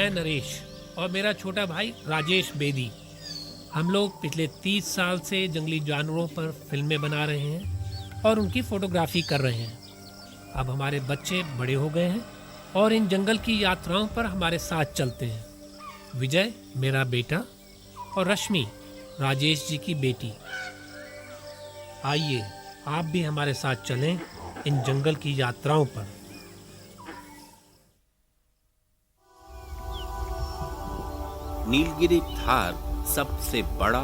मैं नरेश और मेरा छोटा भाई राजेश बेदी। हम लोग पिछले 30 साल से जंगली जानवरों पर फिल्में बना रहे हैं और उनकी फोटोग्राफी कर रहे हैं। अब हमारे बच्चे बड़े हो गए हैं और इन जंगल की यात्राओं पर हमारे साथ चलते हैं। विजय मेरा बेटा और रश्मि राजेश जी की बेटी। आइए आप भी हमारे साथ चलें इन जंगल की यात्राओं पर। नीलगिरी थार सबसे बड़ा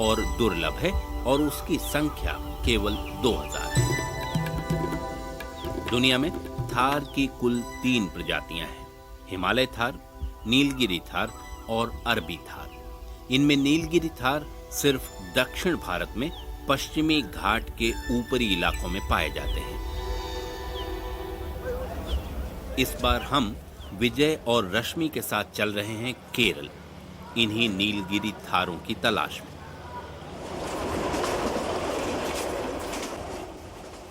और दुर्लभ है और उसकी संख्या केवल 2000 है। दुनिया में थार की कुल 3 प्रजातियां हैं, हिमालय थार, नीलगिरी थार और अरबी थार। इनमें नीलगिरी थार सिर्फ दक्षिण भारत में पश्चिमी घाट के ऊपरी इलाकों में पाए जाते हैं। इस बार हम विजय और रश्मि के साथ चल रहे हैं केरल, इन्हीं नीलगिरी थारों की तलाश में।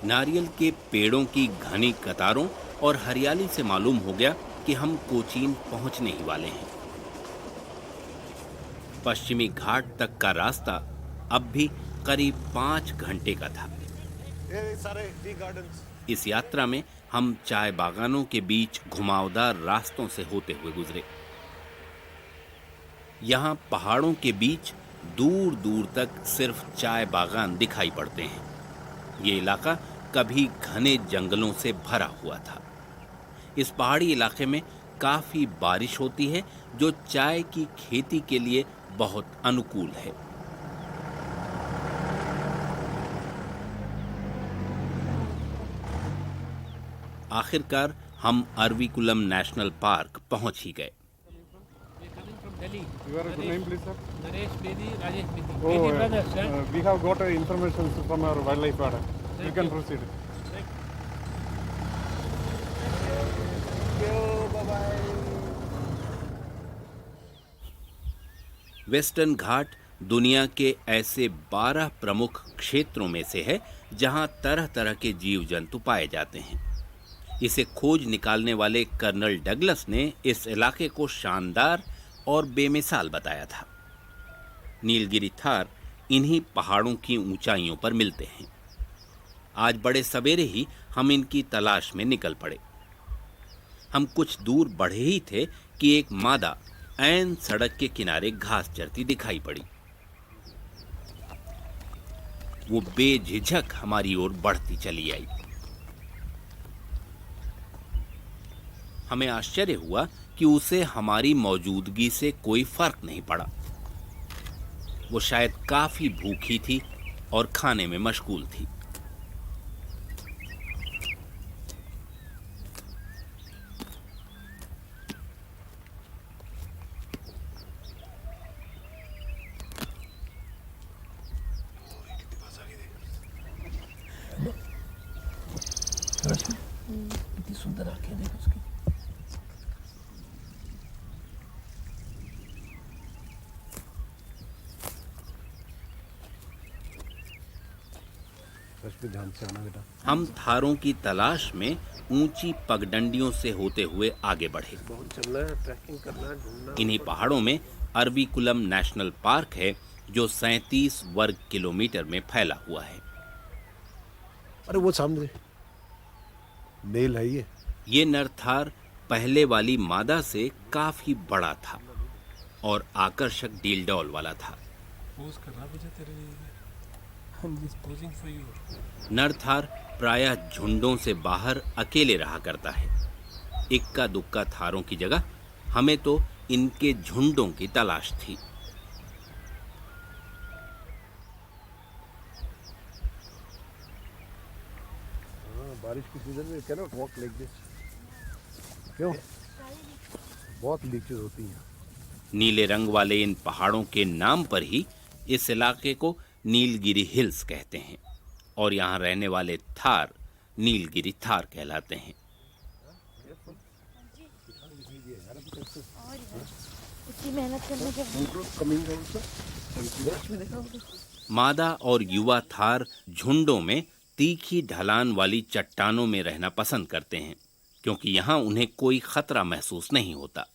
नारियल के पेड़ों की घनी कतारों और हरियाली से मालूम हो गया कि हम कोचीन पहुंचने ही वाले हैं। पश्चिमी घाट तक का रास्ता अब भी करीब 5 घंटे का था। इस यात्रा में हम चाय बागानों के बीच घुमावदार रास्तों से होते हुए गुजरे। यहाँ पहाड़ों के बीच दूर दूर तक सिर्फ चाय बागान दिखाई पड़ते हैं। ये इलाका कभी घने जंगलों से भरा हुआ था। इस पहाड़ी इलाके में काफी बारिश होती है, जो चाय की खेती के लिए बहुत अनुकूल है। आखिरकार हम अरविकुलम नेशनल पार्क पहुंच ही गए। Your name, please, sir? Naresh Bedi, Rajesh Bedi. Oh, Bedi brothers, sir. We have got information from our wildlife warden. You can proceed. Western Ghat दुनिया के ऐसे 12 प्रमुख क्षेत्रों में से है जहां तरह तरह के जीव जंतु पाए जाते हैं। इसे खोज निकालने वाले कर्नल डगलस ने इस इलाके को शानदार और बेमिसाल बताया था। नीलगिरी थार इन्हीं पहाड़ों की ऊंचाइयों पर मिलते हैं। आज बड़े सवेरे ही हम इनकी तलाश में निकल पड़े। हम कुछ दूर बढ़े ही थे कि एक मादा ऐन सड़क के किनारे घास चरती दिखाई पड़ी। वो बेझिझक हमारी ओर बढ़ती चली आई। हमें आश्चर्य हुआ कि उसे हमारी मौजूदगी से कोई फर्क नहीं पड़ा। वो शायद काफी भूखी थी और खाने में मशगूल थी। कितनी सुंदर आंखें देखो उसकी। हम थारों की तलाश में ऊंची पगडंडियों से होते हुए आगे बढ़े। इन्हीं पहाड़ों में अरविकुलम नेशनल पार्क है, जो 37 वर्ग किलोमीटर में फैला हुआ है। अरे वो सामने मेल है ये नर थार पहले वाली मादा से काफी बड़ा था और आकर्षक डीलडॉल वाला था। नर थार प्रायः झुंडों से बाहर अकेले रहा करता है। इक्का दुक्का थारों की जगह हमें तो इनके झुंडों की तलाश थी। बारिश की सीजन में कैनॉट वॉक लाइक दिस। क्यों? बहुत लीकेज होती है। नीले रंग वाले इन पहाड़ों के नाम पर ही इस इलाके को नीलगिरी हिल्स कहते हैं और यहाँ रहने वाले थार नीलगिरी थार कहलाते हैं। मादा और युवा थार झुंडों में तीखी ढलान वाली चट्टानों में रहना पसंद करते हैं, क्योंकि यहाँ उन्हें कोई खतरा महसूस नहीं होता।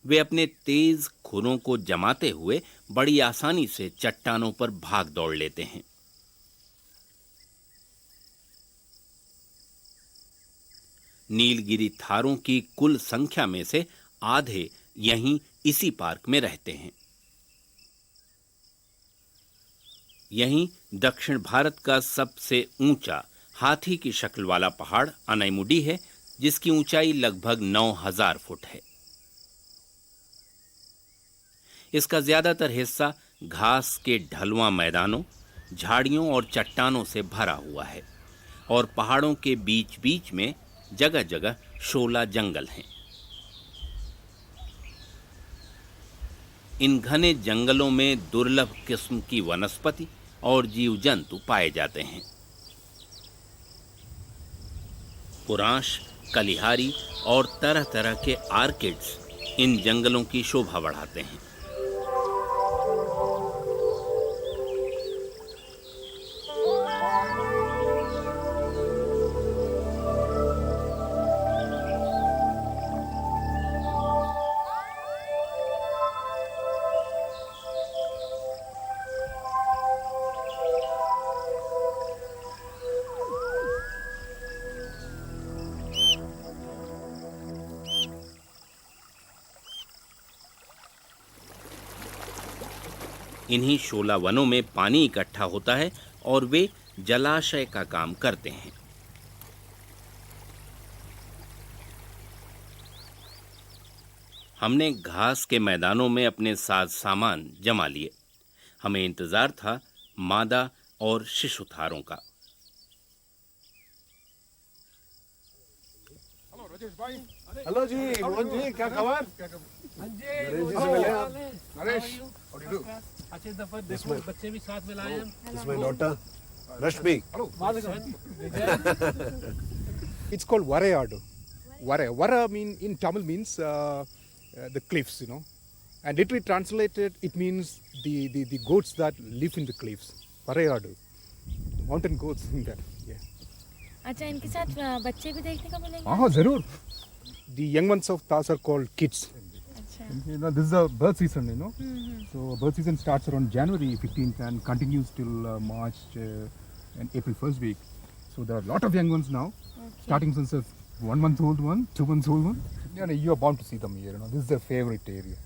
वे अपने तेज खुरों को जमाते हुए बड़ी आसानी से चट्टानों पर भाग दौड़ लेते हैं। नीलगिरी थारों की कुल संख्या में से आधे यहीं इसी पार्क में रहते हैं। यहीं दक्षिण भारत का सबसे ऊंचा हाथी की शक्ल वाला पहाड़ अनाईमुडी है, जिसकी ऊंचाई लगभग 9000 फुट है। इसका ज्यादातर हिस्सा घास के ढलुआं मैदानों, झाड़ियों और चट्टानों से भरा हुआ है और पहाड़ों के बीच बीच में जगह जगह शोला जंगल हैं। इन घने जंगलों में दुर्लभ किस्म की वनस्पति और जीव जंतु पाए जाते हैं। पुरांश, कलिहारी और तरह तरह के आर्किड्स इन जंगलों की शोभा बढ़ाते हैं। इन्हीं शोला वनों में पानी इकट्ठा होता है और वे जलाशय का काम करते हैं। हमने घास के मैदानों में अपने साज सामान जमा लिए। हमें इंतजार था मादा और शिशु थारों का। हेलो जी, मोहन जी, क्या खबर? नरेश जी से मिले आप? नरेश, अच्छे दफा देखो, बच्चे भी साथ में लाए हैं। This is my daughter, Rashmi. It's called Varayadu. Vara in Tamil means the cliffs, you know, and literally translated it means the goats that live in the cliffs. Varayadu, mountain goats in that. Yeah. अच्छा, इनके साथ बच्चे भी देखने को मिलेंगे? हाँ जरूर. The young ones of Taz are called kids. अच्छा. You know, this is a bird season, you know. So bird season starts around January 15th and continues till March and April first week. So there are a lot of young ones now, starting since a 1 month old one, 2 months old one. Yeah, you are bound to see them here. You know, this is their favorite area.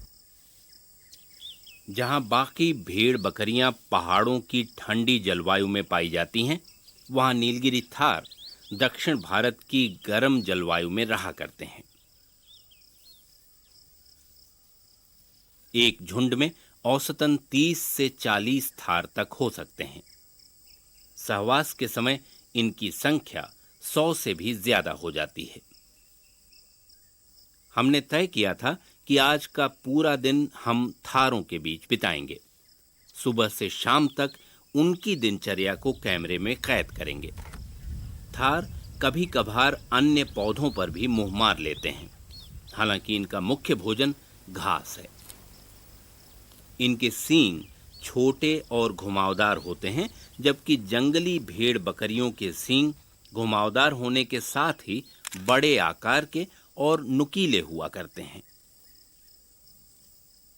जहां बाकी भेड़ बकरियां पहाड़ों की ठंडी जलवायु में पाई जाती हैं, वहां नीलगिरी थार दक्षिण भारत की गर्म जलवायु में रहा करते हैं। एक झुंड में औसतन 30 से 40 थार तक हो सकते हैं। सहवास के समय इनकी संख्या 100 से भी ज्यादा हो जाती है। हमने तय किया था कि आज का पूरा दिन हम थारों के बीच बिताएंगे। सुबह से शाम तक उनकी दिनचर्या को कैमरे में कैद करेंगे। थार कभी कभार अन्य पौधों पर भी मुंह मार लेते हैं, हालांकि इनका मुख्य भोजन घास है। इनके सींग छोटे और घुमावदार होते हैं, जबकि जंगली भेड़ बकरियों के सींग घुमावदार होने के साथ ही बड़े आकार के और नुकीले हुआ करते हैं।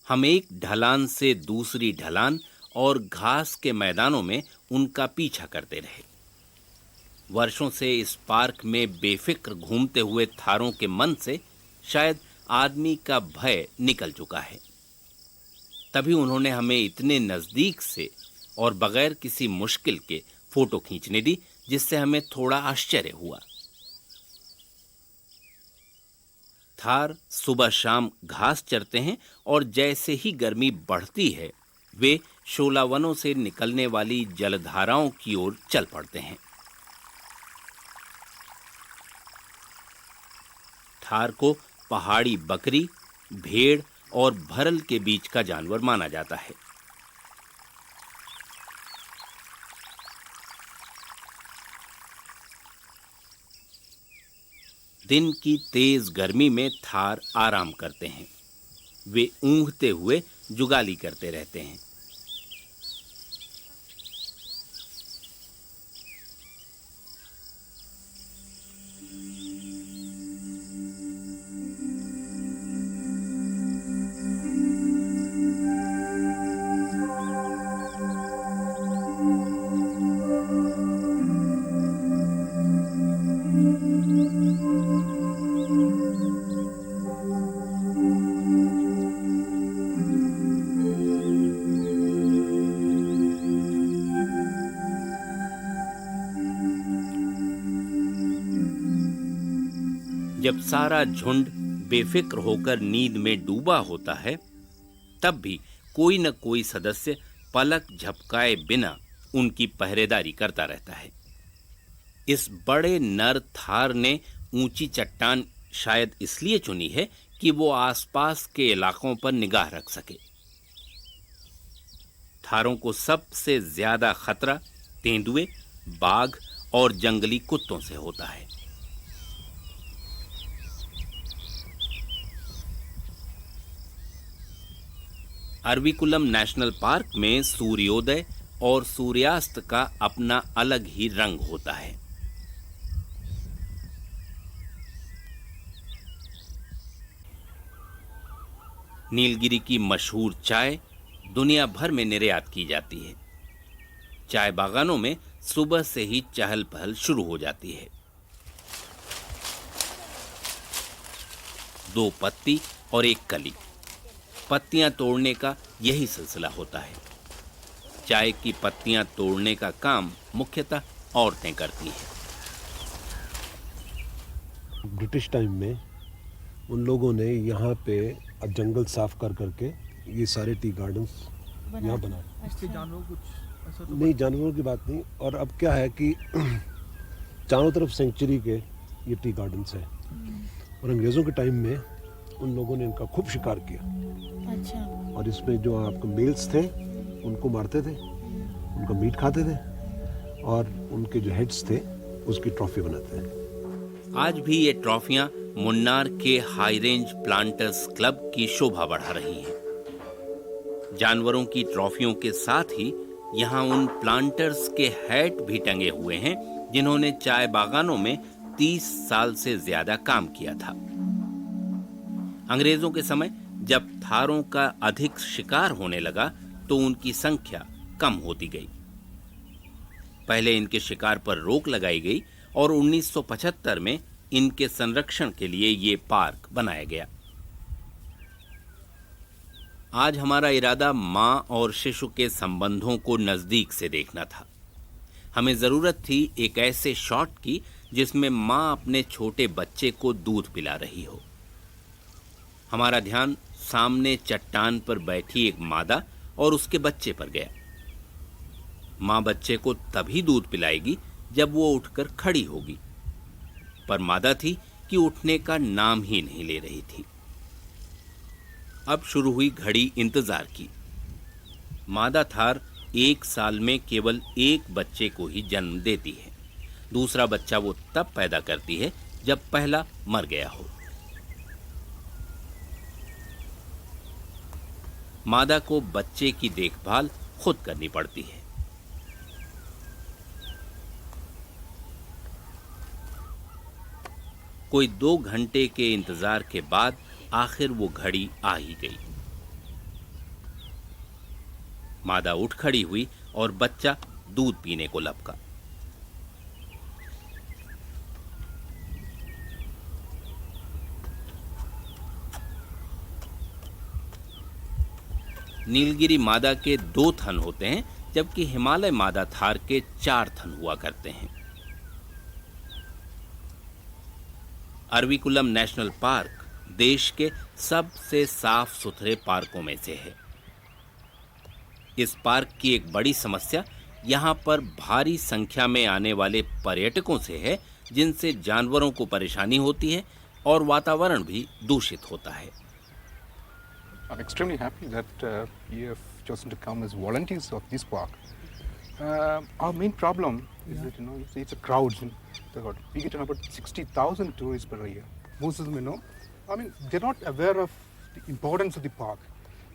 हम एक ढलान से दूसरी ढलान और घास के मैदानों में उनका पीछा करते रहे। वर्षों से इस पार्क में बेफिक्र घूमते हुए थारों के मन से शायद आदमी का भय निकल चुका है। तभी उन्होंने हमें इतने नजदीक से और बगैर किसी मुश्किल के फोटो खींचने दी, जिससे हमें थोड़ा आश्चर्य हुआ। थार सुबह शाम घास चरते हैं और जैसे ही गर्मी बढ़ती है, वे शोला वनों से निकलने वाली जलधाराओं की ओर चल पड़ते हैं। थार को पहाड़ी बकरी, भेड़ और भरल के बीच का जानवर माना जाता है। दिन की तेज गर्मी में थार आराम करते हैं। वे ऊँघते हुए जुगाली करते रहते हैं। जब सारा झुंड बेफिक्र होकर नींद में डूबा होता है, तब भी कोई न कोई सदस्य पलक झपकाए बिना उनकी पहरेदारी करता रहता है। इस बड़े नर थार ने ऊंची चट्टान शायद इसलिए चुनी है कि वो आसपास के इलाकों पर निगाह रख सके। थारों को सबसे ज्यादा खतरा तेंदुए, बाघ और जंगली कुत्तों से होता है। अरविकुलम नेशनल पार्क में सूर्योदय और सूर्यास्त का अपना अलग ही रंग होता है। नीलगिरी की मशहूर चाय दुनिया भर में निर्यात की जाती है। चाय बागानों में सुबह से ही चहल पहल शुरू हो जाती है। 2 पत्ती और 1 कली, पत्तियां तोड़ने का यही सिलसिला होता है। चाय की पत्तियां तोड़ने का काम मुख्यतः औरतें करती हैं। ब्रिटिश टाइम में उन लोगों ने यहाँ पे जंगल साफ कर करके ये सारे टी गार्डन्स यहाँ बनाए। इससे जानवरों कुछ ऐसा तो नहीं, जानवरों की बात नहीं। और अब क्या है कि चारों तरफ सेंचुरी के ये टी गार्डन्स हैं, और अंग्रेज़ों के टाइम में उन लोगों ने इनका खूब शिकार किया। अच्छा। और इसमें जो आपके मेल्स थे उनको मारते थे, उनका मीट खाते थे, और उनके जो हेड्स थे उसकी ट्रॉफी बनाते थे। आज भी ये ट्रॉफियां मुन्नार के हाई रेंज प्लांटर्स क्लब की शोभा बढ़ा रही हैं। जानवरों की ट्रॉफियों के साथ ही यहाँ उन प्लांटर्स के हैट भी टंगे हुए हैं जिन्होंने चाय बागानों में 30 साल से ज्यादा काम किया था। अंग्रेजों के समय जब थारों का अधिक शिकार होने लगा तो उनकी संख्या कम होती गई। पहले इनके शिकार पर रोक लगाई गई और 1975 में इनके संरक्षण के लिए ये पार्क बनाया गया। आज हमारा इरादा मां और शिशु के संबंधों को नजदीक से देखना था। हमें जरूरत थी एक ऐसे शॉट की जिसमें मां अपने छोटे बच्चे को दूध पिला रही हो। हमारा ध्यान सामने चट्टान पर बैठी एक मादा और उसके बच्चे पर गया। मां बच्चे को तभी दूध पिलाएगी जब वो उठकर खड़ी होगी, पर मादा थी कि उठने का नाम ही नहीं ले रही थी। अब शुरू हुई घड़ी इंतजार की। मादा थार 1 साल में केवल 1 बच्चे को ही जन्म देती है। दूसरा बच्चा वो तब पैदा करती है जब पहला मर गया हो। मादा को बच्चे की देखभाल खुद करनी पड़ती है। कोई 2 घंटे के इंतजार के बाद आखिर वो घड़ी आ ही गई। मादा उठ खड़ी हुई और बच्चा दूध पीने को लपका। नीलगिरी मादा के 2 थन होते हैं, जबकि हिमालय मादा थार के 4 थन हुआ करते हैं। अरविकुलम नेशनल पार्क देश के सबसे साफ सुथरे पार्कों में से है। इस पार्क की एक बड़ी समस्या यहाँ पर भारी संख्या में आने वाले पर्यटकों से है, जिनसे जानवरों को परेशानी होती है और वातावरण भी दूषित होता है। I'm extremely happy that you have chosen to come as volunteers of this park. Our main problem is that it's a crowd. We get about 60,000 tourists per year. Most of them, they're not aware of the importance of the park.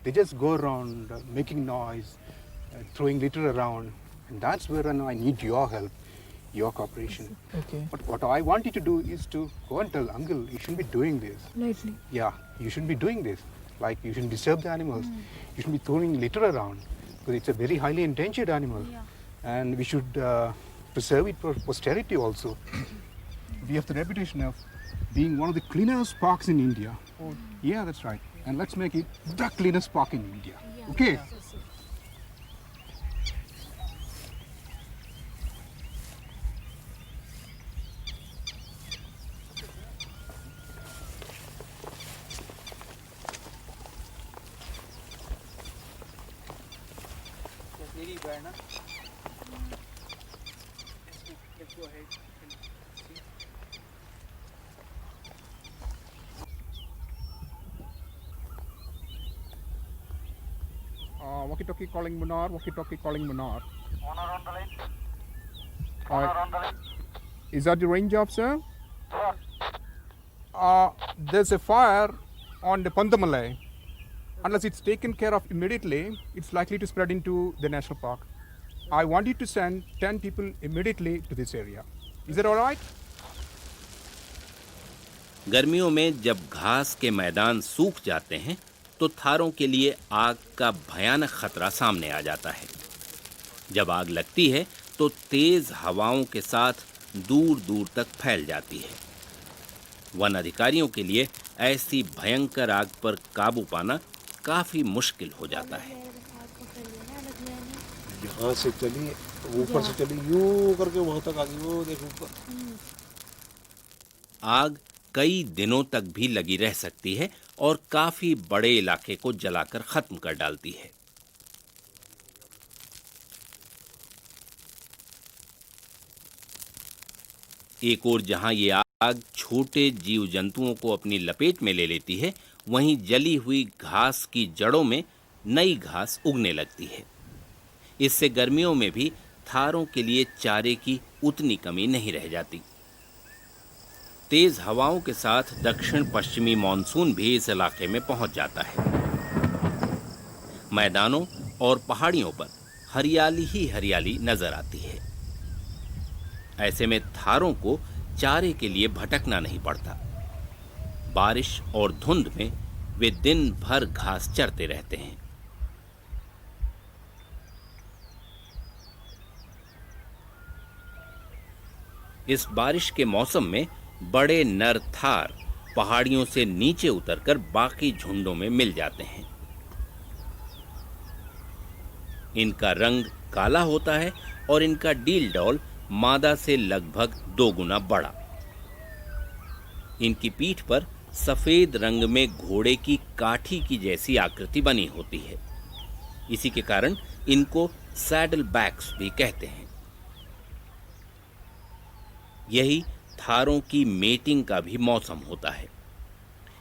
They just go around making noise, throwing litter around, and that's where I need your help, your cooperation. Okay. But what I want you to do is to go and tell Uncle, you shouldn't be doing this. Lightly. Yeah, you shouldn't be doing this. Like, you shouldn't disturb the animals. You shouldn't be throwing litter around, because it's a very highly endangered animal. Yeah. And we should preserve it for posterity also. We have the reputation of being one of the cleanest parks in India. Oh. Yeah, that's right. And let's make it the cleanest park in India. Okay? Walkie-talkie calling Munnar. Walkie-talkie calling Munnar. Owner on the line. Owner on the line. Is that the range officer? There's a fire on the Pandamalai. Unless it's taken care of immediately, it's likely to spread into the national park. I want you to send 10 people immediately to this area. Is that all right? गर्मियों में जब घास के मैदान सूख जाते हैं तो थारों के लिए आग का भयानक खतरा सामने आ जाता है। जब आग लगती है तो तेज हवाओं के साथ दूर दूर तक फैल जाती है। वन अधिकारियों के लिए ऐसी भयंकर आग पर काबू पाना काफी मुश्किल हो जाता है। यहाँ से चली, ऊपर से चली, यूं करके वहां तक आ गई, वो देखो ऊपर। आग कई दिनों तक भी लगी रह सकती है और काफी बड़े इलाके को जलाकर खत्म कर डालती है। एक ओर जहां ये आग छोटे जीव जंतुओं को अपनी लपेट में ले लेती है, वहीं जली हुई घास की जड़ों में नई घास उगने लगती है। इससे गर्मियों में भी थारों के लिए चारे की उतनी कमी नहीं रह जाती। तेज हवाओं के साथ दक्षिण पश्चिमी मानसून भी इस इलाके में पहुंच जाता है। मैदानों और पहाड़ियों पर हरियाली ही हरियाली नजर आती है। ऐसे में थारों को चारे के लिए भटकना नहीं पड़ता। बारिश और धुंध में वे दिन भर घास चरते रहते हैं। इस बारिश के मौसम में बड़े नर थार पहाड़ियों से नीचे उतरकर बाकी झुंडों में मिल जाते हैं। इनका रंग काला होता है और इनका डील डौल मादा से लगभग 2 गुना बड़ा। इनकी पीठ पर सफेद रंग में घोड़े की काठी की जैसी आकृति बनी होती है। इसी के कारण इनको सैडल बैक्स भी कहते हैं। यही थारों की मेटिंग का भी मौसम होता है।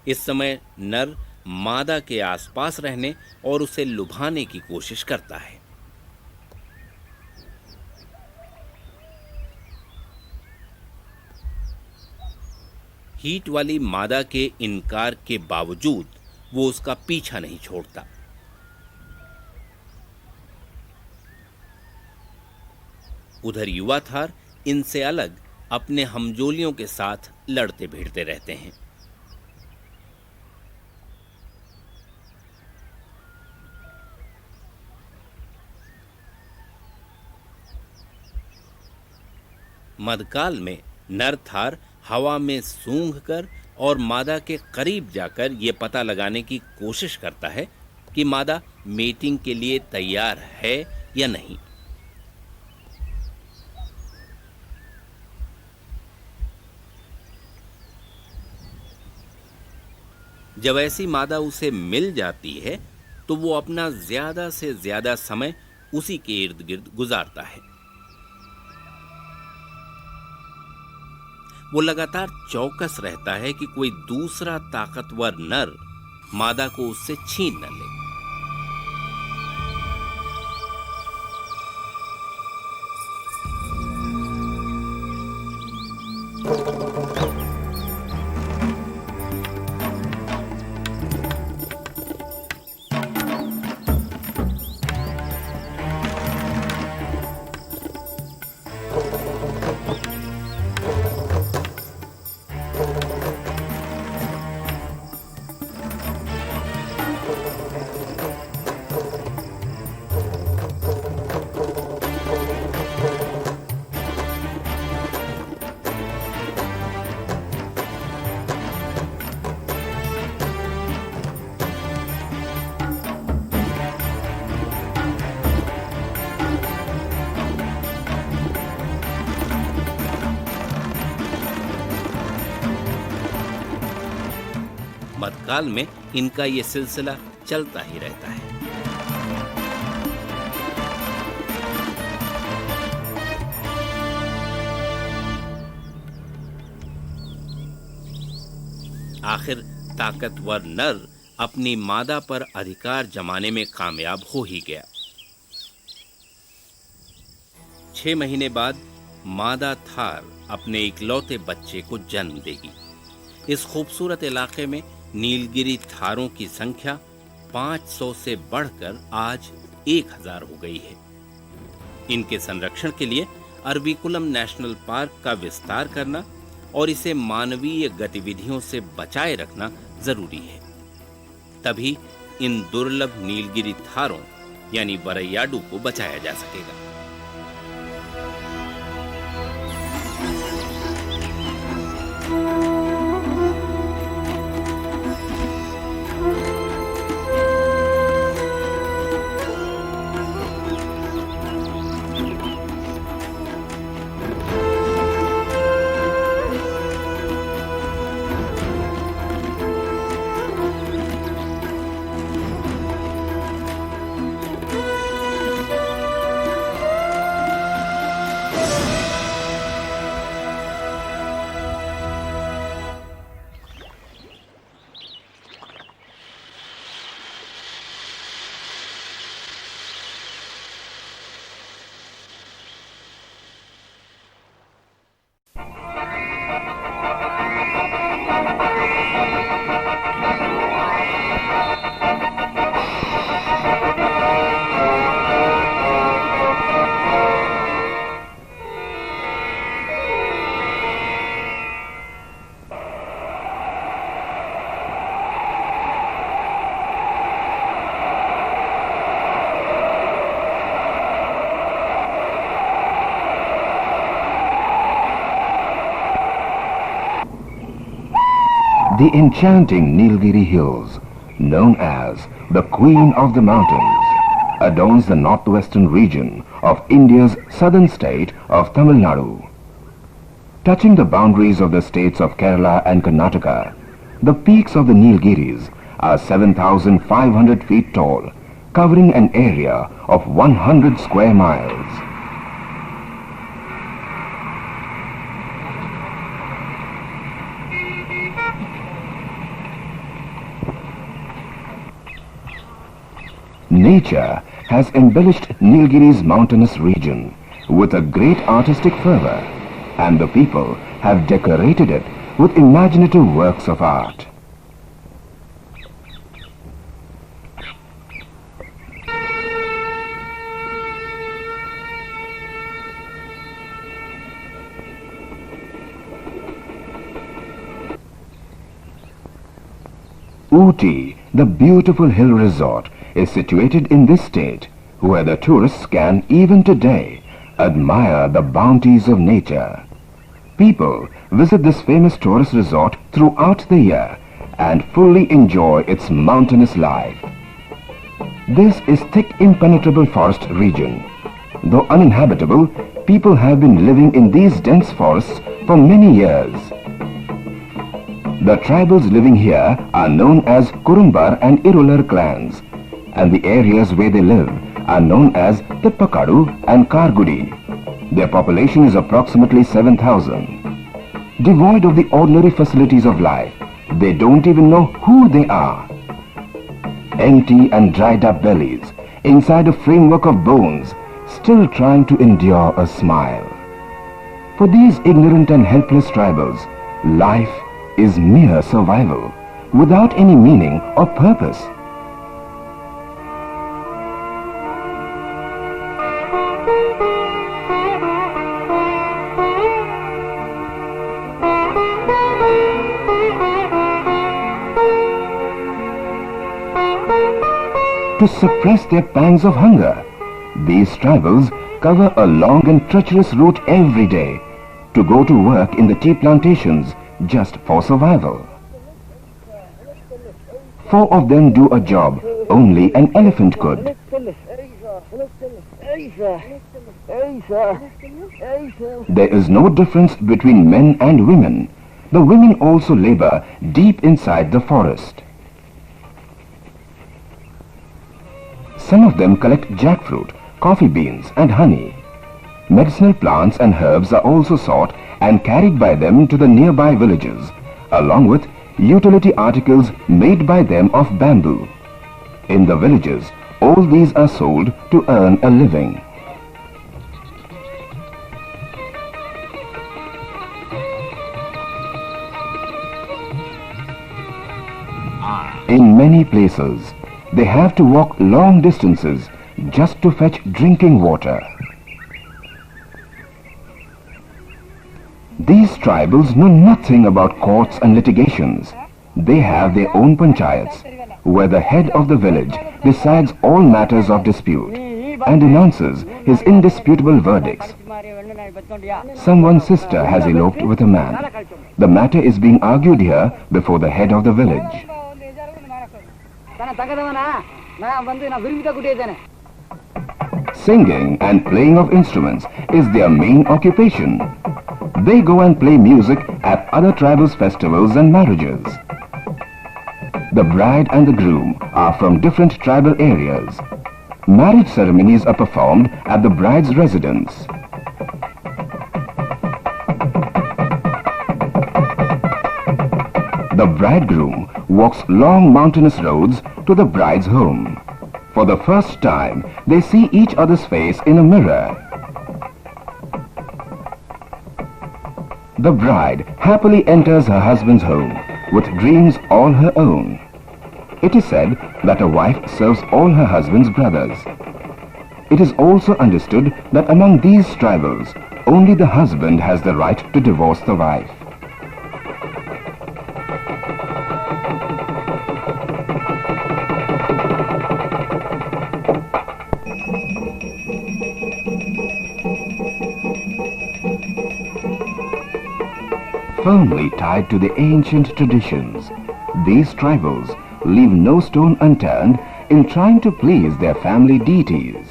इस समय नर मादा के आसपास रहने और उसे लुभाने की कोशिश करता है। हीट वाली मादा के इनकार के बावजूद वो उसका पीछा नहीं छोड़ता। उधर युवा थार इनसे अलग अपने हमजोलियों के साथ लड़ते भिड़ते रहते हैं। मध्यकाल में नर थार हवा में सूंघकर और मादा के करीब जाकर यह पता लगाने की कोशिश करता है कि मादा मेटिंग के लिए तैयार है या नहीं। जब ऐसी मादा उसे मिल जाती है तो वो अपना ज्यादा से ज्यादा समय उसी के इर्द गिर्द गुजारता है। वो लगातार चौकस रहता है कि कोई दूसरा ताकतवर नर मादा को उससे छीन न ले। मध्यकाल में इनका ये सिलसिला चलता ही रहता है। आखिर ताकतवर नर अपनी मादा पर अधिकार जमाने में कामयाब हो ही गया। 6 महीने बाद मादा थार अपने इकलौते बच्चे को जन्म देगी। इस खूबसूरत इलाके में नीलगिरी थारों की संख्या 500 से बढ़कर आज 1000 हो गई है। इनके संरक्षण के लिए अरविकुलम नेशनल पार्क का विस्तार करना और इसे मानवीय गतिविधियों से बचाए रखना जरूरी है। तभी इन दुर्लभ नीलगिरी थारों यानी वरैयाडू को बचाया जा सकेगा। The enchanting Nilgiri Hills, known as the Queen of the Mountains, adorns the northwestern region of India's southern state of Tamil Nadu. Touching the boundaries of the states of Kerala and Karnataka, the peaks of the Nilgiris are 7,500 feet tall, covering an area of 100 square miles. Nature has embellished Nilgiri's mountainous region with a great artistic fervor, and the people have decorated it with imaginative works of art. Ooty, the beautiful hill resort, is situated in this state, where the tourists can, even today, admire the bounties of nature. People visit this famous tourist resort throughout the year and fully enjoy its mountainous life. This is thick impenetrable forest region. Though uninhabitable, people have been living in these dense forests for many years. The tribals living here are known as Kurumbar and Irular clans, and the areas where they live are known as Tippakadu and Kargudi. Their population is approximately 7,000. Devoid of the ordinary facilities of life, they don't even know who they are. Empty and dried up bellies, inside a framework of bones, still trying to endure a smile. For these ignorant and helpless tribals, life is mere survival, without any meaning or purpose. To suppress their pangs of hunger, these tribals cover a long and treacherous route every day to go to work in the tea plantations just for survival. 4 of them do a job only an elephant could. There is no difference between men and women. The women also labor deep inside the forest. Some of them collect jackfruit, coffee beans and honey. Medicinal plants and herbs are also sought and carried by them to the nearby villages, along with utility articles made by them of bamboo. In the villages, all these are sold to earn a living. In many places, they have to walk long distances just to fetch drinking water. These tribals know nothing about courts and litigations. They have their own panchayats, where the head of the village decides all matters of dispute and announces his indisputable verdicts. Someone's sister has eloped with a man. The matter is being argued here before the head of the village. Singing and playing of instruments is their main occupation. They go and play music at other tribals' festivals and marriages. The bride and the groom are from different tribal areas. Marriage ceremonies are performed at the bride's residence. The bridegroom walks long mountainous roads to the bride's home. For the first time, they see each other's face in a mirror. The bride happily enters her husband's home with dreams all her own. It is said that a wife serves all her husband's brothers. It is also understood that among these tribals, only the husband has the right to divorce the wife. Firmly tied to the ancient traditions, these tribals leave no stone unturned in trying to please their family deities.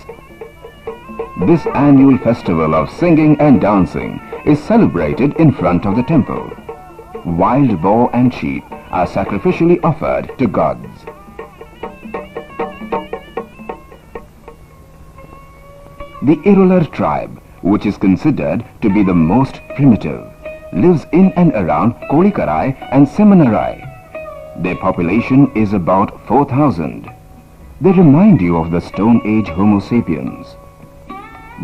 This annual festival of singing and dancing is celebrated in front of the temple. Wild boar and sheep are sacrificially offered to gods. The Irular tribe, which is considered to be the most primitive, lives in and around Kolikarai and Semanarai. Their population is about 4,000. They remind you of the Stone Age Homo sapiens.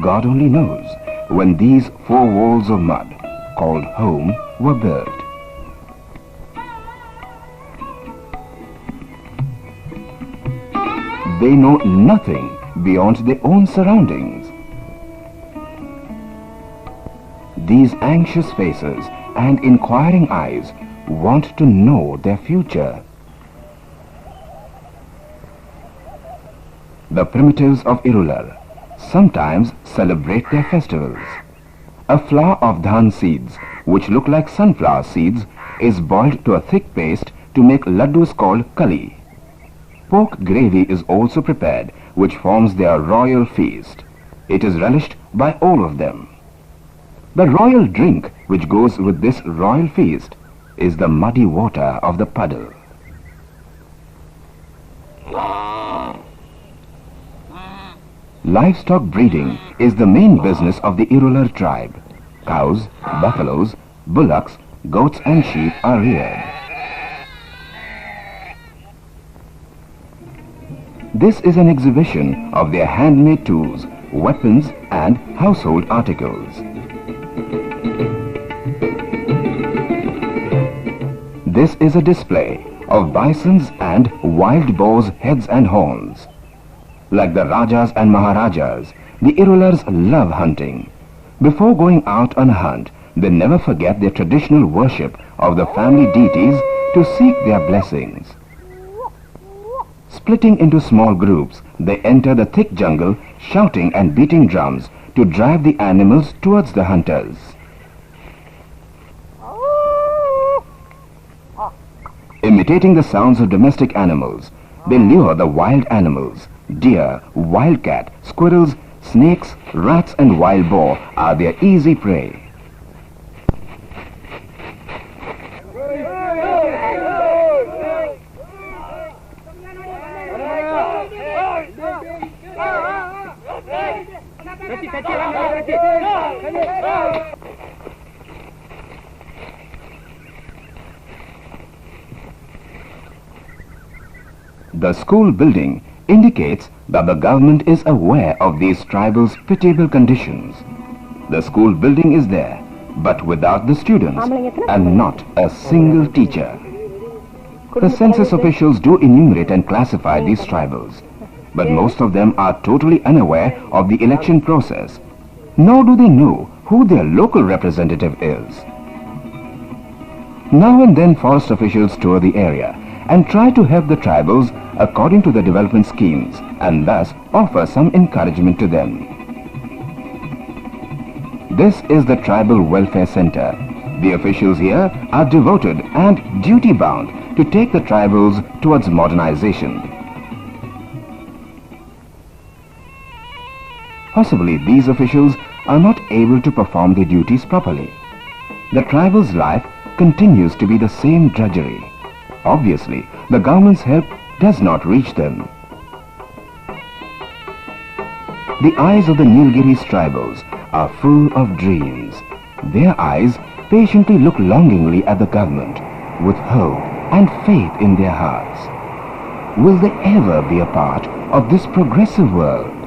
God only knows when these four walls of mud, called home, were built. They know nothing beyond their own surroundings. These anxious faces and inquiring eyes want to know their future. The primitives of Irular sometimes celebrate their festivals. A flour of dhan seeds, which look like sunflower seeds, is boiled to a thick paste to make laddus called kali. Pork gravy is also prepared, which forms their royal feast. It is relished by all of them. The royal drink which goes with this royal feast is the muddy water of the puddle. Livestock breeding is the main business of the Irular tribe. Cows, buffaloes, bullocks, goats and sheep are reared. This is an exhibition of their handmade tools, weapons and household articles. This is a display of bisons and wild boars' heads and horns. Like the Rajas and Maharajas, the Irulars love hunting. Before going out on a hunt, they never forget their traditional worship of the family deities to seek their blessings. Splitting into small groups, they enter the thick jungle, shouting and beating drums to drive the animals towards the hunters. Imitating the sounds of domestic animals, they lure the wild animals. Deer, wildcat, squirrels, snakes, rats and wild boar are their easy prey. The school building indicates that the government is aware of these tribals' pitiable conditions. The school building is there, but without the students and not a single teacher. The census officials do enumerate and classify these tribals, but most of them are totally unaware of the election process, nor do they know who their local representative is. Now and then forest officials tour the area and try to help the tribals according to the development schemes and thus offer some encouragement to them. This is the Tribal Welfare Center. The officials here are devoted and duty-bound to take the tribals towards modernization. Possibly these officials are not able to perform their duties properly. The tribal's life continues to be the same drudgery. Obviously, the government's help does not reach them. The eyes of the Nilgiris tribals are full of dreams. Their eyes patiently look longingly at the government with hope and faith in their hearts. Will they ever be a part of this progressive world?